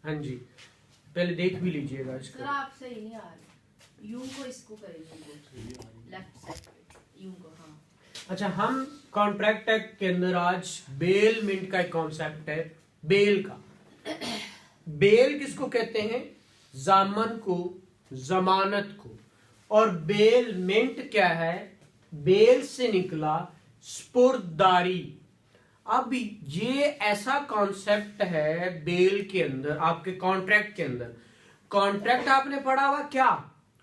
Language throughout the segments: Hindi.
हाँ जी, पहले देख भी लीजिएगा सर इसको। आप सही नहीं आ रहे, यूं को इसको करेंगे लेफ्ट साइड पे, यूं को। हाँ अच्छा, हम कॉन्ट्रैक्ट एक्ट के अंदर आज बेलमेंट का एक कॉन्सेप्ट है, बेल का। बेल किसको कहते हैं? जामन को, जमानत को। और बेलमेंट क्या है? बेल से निकला स्पुर्दारी। अब ये ऐसा कॉन्सेप्ट है बेल के अंदर, आपके कॉन्ट्रैक्ट के अंदर। कॉन्ट्रैक्ट आपने पढ़ा हुआ क्या?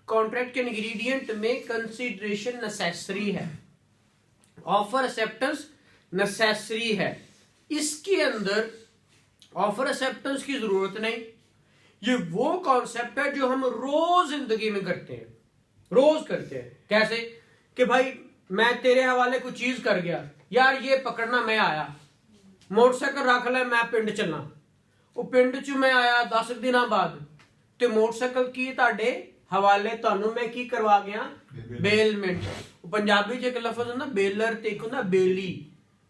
कॉन्ट्रैक्ट के इंग्रेडिएंट में कंसीडरेशन नेसेसरी है, ऑफर एक्सेप्टेंस नेसेसरी है। इसके अंदर ऑफर एक्सेप्टेंस की जरूरत नहीं। ये वो कॉन्सेप्ट है जो हम रोज जिंदगी में करते हैं, रोज करते हैं। कैसे कि भाई मैं तेरे हवाले कुछ चीज कर गया, यार ये पकड़ना, मैं आया मोटरसाइकिल रख ले, मैं पिंड चलना। वो पिंड च मैं आया 10 दिन बाद, ते मोटरसाइकिल की ਤੁਹਾਡੇ हवाले ਤੁਹਾਨੂੰ मैं की करवा गया? बेलमेंट। पंजाबी च एक लफ्ज होंदा बेलर ते एक होंदा बेली।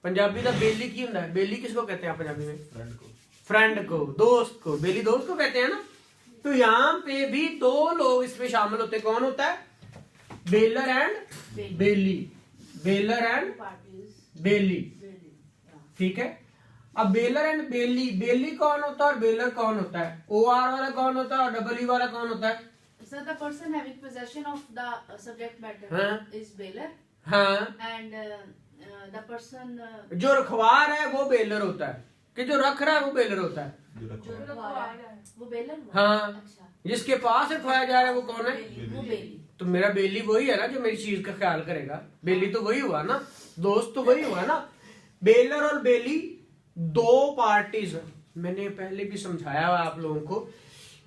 पंजाबी दा बेली की होंदा है? बेली किसको कहते हैं पंजाबी में? फ्रेंड को, दोस्त को। बेली दोस्त को कहते हैं ना। तो यहाँ पे भी दो लोग इसमें शामिल होते हैं। कौन होता है? Bailor and bailee. Bailor and bailee, ठीक है। अब बेलर एंड बेली, बेली कौन होता है और बेलर कौन होता है? OR वाला कौन होता है और डबल ई वाला कौन होता है? Sir, the person having possession of the subject matter हाँ? is baler, हाँ, and the person जो रखवार है वो बेलर होता है, कि जो रख रहा है वो बेलर होता है। जो रखवा रहा है वो बेलर हुआ। हाँ, अच्छा, जिसके पास रखवाया जा रहा है वो कौन है? वो बेली। तो मेरा बेली वही है ना जो मेरी चीज का ख्याल करेगा। बेली तो वही हुआ ना, दोस्त तो वही हुआ ना। बेलर और बेली दो पार्टीज। मैंने पहले भी समझाया हुआ आप लोगों को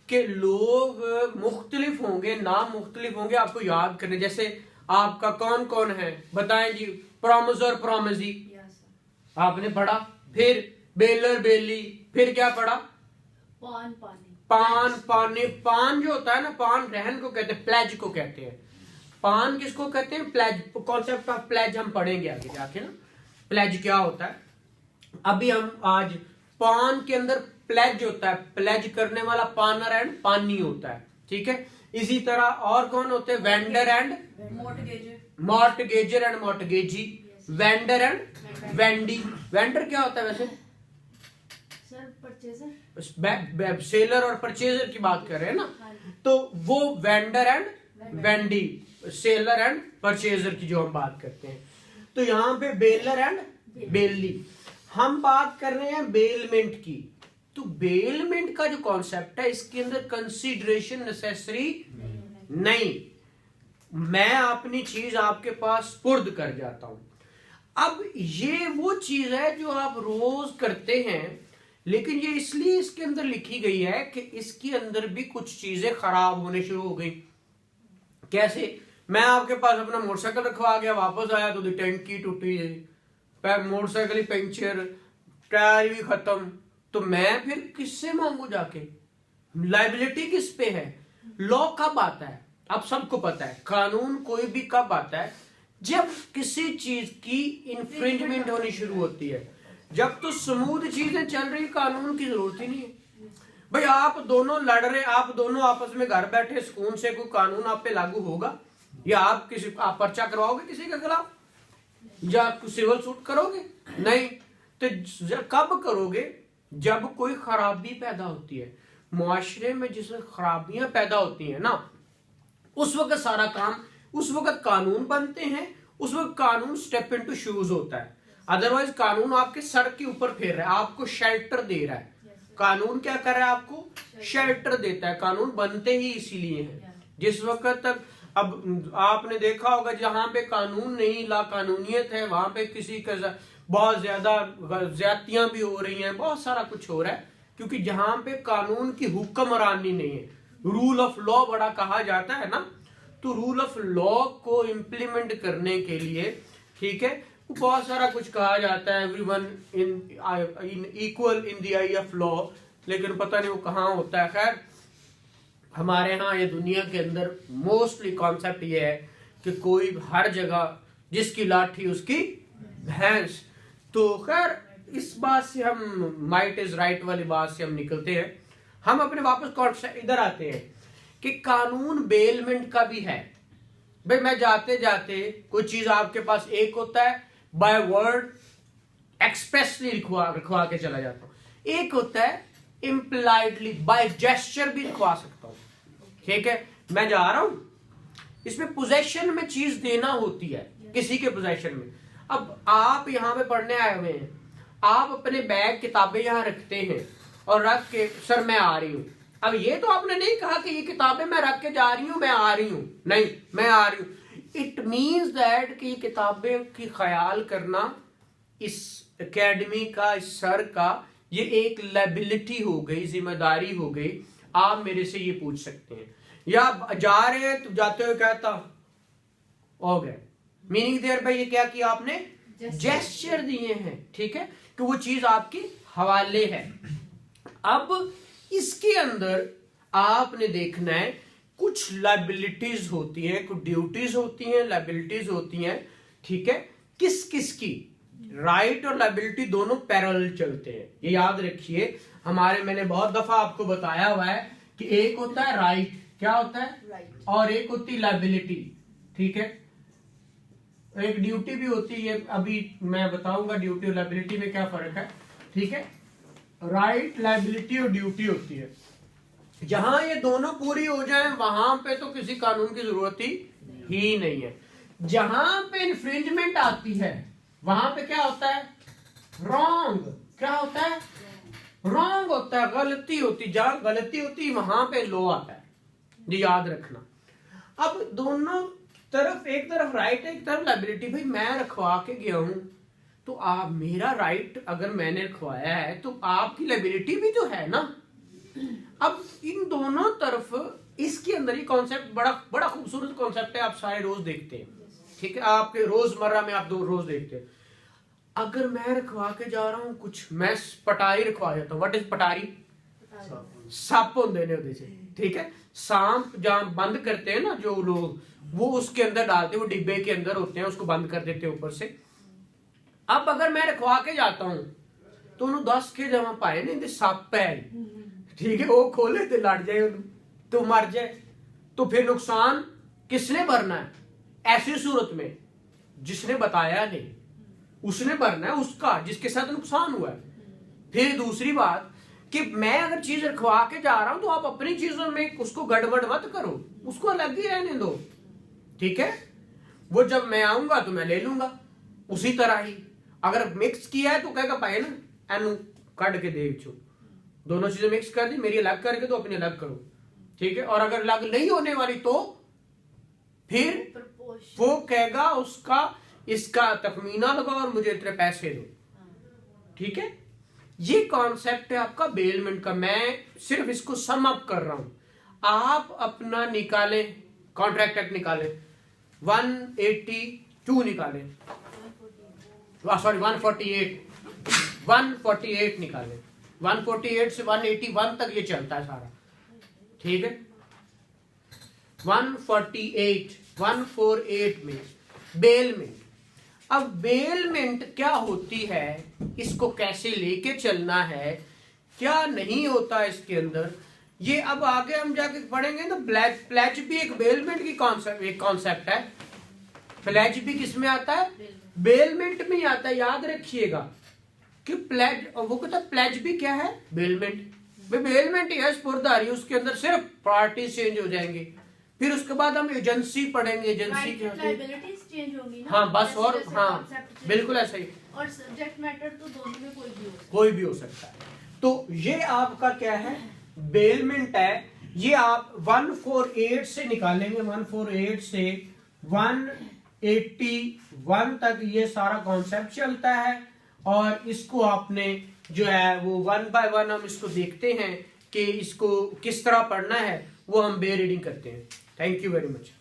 कि लोग मुख्तलिफ होंगे, नाम मुख्तलिफ होंगे, आपको याद करने। जैसे आपका कौन कौन है बताएं जी? प्रॉमिस और प्रॉमिसी Yes, sir. आपने पढ़ा। फिर बेलर बेली, फिर क्या पढ़ा? पान पानी, पान पानी। पान जो होता है ना, पान रहन को कहते हैं, प्लेज को कहते हैं। पान किसको कहते हैं? प्लेज। कॉन्सेप्ट ऑफ प्लेज हम पढ़ेंगे आगे जाके ना, प्लेज क्या होता है। अभी हम आज पान के अंदर प्लेज होता है, प्लेज करने वाला पानर एंड पानी होता है, ठीक है। इसी तरह और कौन होते हैं? Vendor and mortgagor and mortgagee, vendor and vendee. Vendor क्या होता है वैसे? सर परचेजर, सेलर और परचेजर की बात कर रहे हैं ना। तो वो vendor and vendee, seller and purchaser की जो हम बात करते हैं। तो यहाँ पे बेलर एंड बेली। हम बात कर रहे हैं बेलमेंट की। तो बेलमेंट का जो कॉन्सेप्ट है, इसके अंदर कंसीडरेशन नेसेसरी नहीं। मैं अपनी चीज आपके पास स्पुर्द कर जाता हूं। अब ये वो चीज है जो आप रोज करते हैं, लेकिन ये इसलिए इसके अंदर लिखी गई है कि इसके अंदर भी कुछ चीजें खराब होने शुरू हो गई। कैसे? मैं आपके पास अपना मोटरसाइकिल रखवा गया, वापस आया तो टंकी टूटी, मोटरसाइकिल ही पंचर, टायर भी खत्म। तो मैं फिर किससे मांगू जाके? लाइबिलिटी किस पे है? लॉ कब आता है? अब सबको पता है कानून कोई भी कब आता है? जब किसी चीज की इंफ्रिंजमेंट होनी शुरू होती है। जब तो स्मूथ चीजें चल रही, कानून की जरूरत ही नहीं है। भाई आप दोनों लड़ रहे, आप दोनों आपस में घर बैठे सुकून से, कोई कानून आप पे लागू होगा? या आप पर्चा करवाओगे किसी के खिलाफ, या सिविल सूट करोगे? नहीं। तो कब करोगे? जब कोई खराबी पैदा होती है मुआशरे में, जिसमें खराबियां पैदा होती हैं ना, उस वक्त सारा काम, उस वक्त कानून बनते हैं, उस वक्त कानून स्टेप इनटू शूज होता है। अदरवाइज कानून आपके सर के ऊपर फेर रहा है, आपको शेल्टर दे रहा है। कानून क्या कर रहा है? आपको शेल्टर देता है। कानून बनते ही इसीलिए हैं। जिस वक्त तक, अब आपने देखा होगा जहां पे कानून नहीं, ला कानूनियत है, वहां पे किसी का बहुत ज्यादा ज्यादतियां भी हो रही हैं, बहुत सारा कुछ हो रहा है। क्योंकि जहां पे कानून की हुक्मरानी नहीं है, रूल ऑफ लॉ बड़ा कहा जाता है ना, तो रूल ऑफ लॉ को इम्प्लीमेंट करने के लिए, ठीक है, बहुत सारा कुछ कहा जाता है। Everyone in equal in the I of law, लेकिन पता नहीं वो कहाँ होता है। खैर, हमारे यहाँ ये दुनिया के अंदर मोस्टली कॉन्सेप्ट ये है कि कोई हर जगह जिसकी लाठी उसकी भैंस। तो खैर, इस बात से हम माइट इज राइट वाली बात से हम निकलते हैं। हम अपने वापस कॉन्सेप्ट इधर आते हैं कि कानून बेलमेंट का भी है। भाई मैं जाते जाते कोई चीज आपके पास एक होता है बाय वर्ड एक्सप्रेसली लिखवा के चला जाता हूं, एक होता है इम्प्लाइडली बाय जेस्चर भी लिखवा सकता हूं। ठीक है, मैं जा रहा हूं, इसमें पोजेशन में चीज देना होती है किसी के पोजेशन में। अब आप यहां पे पढ़ने आए हुए हैं, आप अपने बैग किताबें यहां रखते हैं और रख के सर मैं आ रही हूं। अब ये तो आपने नहीं कहा कि ये किताबें मैं रख के जा रही हूं, मैं आ रही हूं, नहीं मैं आ रही हूं। इट मीन्स दैट कि ये किताबें की ख्याल करना इस एकेडमी का, इस सर का, ये एक लायबिलिटी हो गई, जिम्मेदारी हो गई। आप मेरे से ये पूछ सकते हैं, या जा रहे हैं तो जाते हुए कहता हो गए, मीनिंग देयर भाई ये क्या किया आपने, जेस्चर दिए हैं। ठीक है, कि वो चीज आपकी हवाले है। अब इसके अंदर आपने देखना है कुछ लायबिलिटीज होती हैं, कुछ ड्यूटीज होती हैं, लायबिलिटीज होती हैं। ठीक है, किस किस की, राइट और लायबिलिटी दोनों पैरेलल चलते हैं, ये याद रखिए। हमारे मैंने बहुत दफा आपको बताया हुआ है कि एक होता है राइट, क्या होता है Right. और एक होती है लायबिलिटी। ठीक है, एक ड्यूटी भी होती है, अभी मैं बताऊंगा ड्यूटी और लायबिलिटी में क्या फर्क है। ठीक है, राइट, लायबिलिटी और ड्यूटी होती है। जहां ये दोनों पूरी हो जाए वहां पे तो किसी कानून की जरूरत ही नहीं है। जहां पे इन्फ्रिंजमेंट आती है वहां पे क्या होता है, रॉन्ग। क्या होता है, रॉन्ग होता है, गलती होती। जहां गलती होती वहां पे लो आता है, ये याद रखना। अब दोनों तरफ, एक तरफ राइट है एक तरफ लायबिलिटी। भाई मैं रखवा के गया हूं तो आप, मेरा राइट अगर मैंने रखवाया है तो आपकी लायबिलिटी भी तो है ना। अब इन दोनों तरफ इसके अंदर ये कॉन्सेप्ट बड़ा बड़ा खूबसूरत कॉन्सेप्ट है, आप सारे रोज देखते हैं। ठीक है, आपके रोजमर्रा में आप रोज देखते हैं। अगर मैं रखवा के जा रहा हूं कुछ, मैं पटारी रखवा जाता हूं। व्हाट इज पटारी, सप होंगे ने से। ठीक है, सांप जहां बंद करते हैं ना जो लोग, वो उसके अंदर डालते हैं, वो डिब्बे के अंदर होते हैं, उसको बंद कर देते हैं ऊपर से। अब अगर मैं रखवा के जाता हूं तो उन्होंने 10 के जमा पाए नहीं सप है। ठीक है, वो खोले तो लड़ जाए तो मर जाए, तो फिर नुकसान किसने भरना है। ऐसी सूरत में जिसने बताया नहीं उसने भरना है, उसका जिसके साथ नुकसान हुआ है। फिर दूसरी बात कि मैं अगर चीज रखवा के जा रहा हूं तो आप अपनी चीजों में उसको गड़बड़ मत करो, उसको अलग ही रहने दो। ठीक है, वो जब मैं आऊंगा तो मैं ले लूंगा। उसी तरह ही अगर मिक्स किया है तो कहेगा पाए ना एनु काट के दे, दोनों चीजें मिक्स कर दी, मेरी अलग करके तो अपनी अलग करो। ठीक है, और अगर अलग नहीं होने वाली तो फिर वो कहेगा उसका इसका तखमीना लगाओ और मुझे इतने पैसे दो। ठीक है, ये कॉन्सेप्ट है आपका बेलमेंट का। मैं सिर्फ इसको सम अप कर रहा हूं, आप अपना निकाले, कॉन्ट्रैक्ट एक्ट निकाले, 182 निकाले, सॉरी 148 निकाले। 148 से 181 तक ये चलता है सारा। ठीक है, 148 में बेलमेंट। अब बेलमेंट क्या होती है, इसको कैसे लेके चलना है, क्या नहीं होता इसके अंदर, ये अब आगे हम जाके पढ़ेंगे ना। प्लेज भी एक बेलमेंट की कॉन्सेप्ट है। प्लेज भी किसमें आता है, बेलमेंट में आता है। याद रखिएगा कि प्लेज, वो कहता है प्लेज भी क्या है, बेलमेंट। बेलमेंट ही है स्पुरदारी, उसके अंदर सिर्फ पार्टी चेंज हो जाएंगे। फिर उसके बाद हम एजेंसी पढ़ेंगे, एजेंसी क्या होती है, चेंज होगी ना। हाँ बस, और हाँ बिल्कुल ऐसा ही। और सब्जेक्ट मैटर तो दोनों में कोई भी हो सकता है। तो ये आपका क्या है, बेलमेंट है। ये आप 148 से निकालेंगे, 148 से 181 तक ये सारा कॉन्सेप्ट चलता है। और इसको आपने जो है वो 1 बाय 1 हम इसको देखते हैं कि इसको किस तरह पढ़ना है, वो हम बे रीडिंग करते हैं। Thank you very much.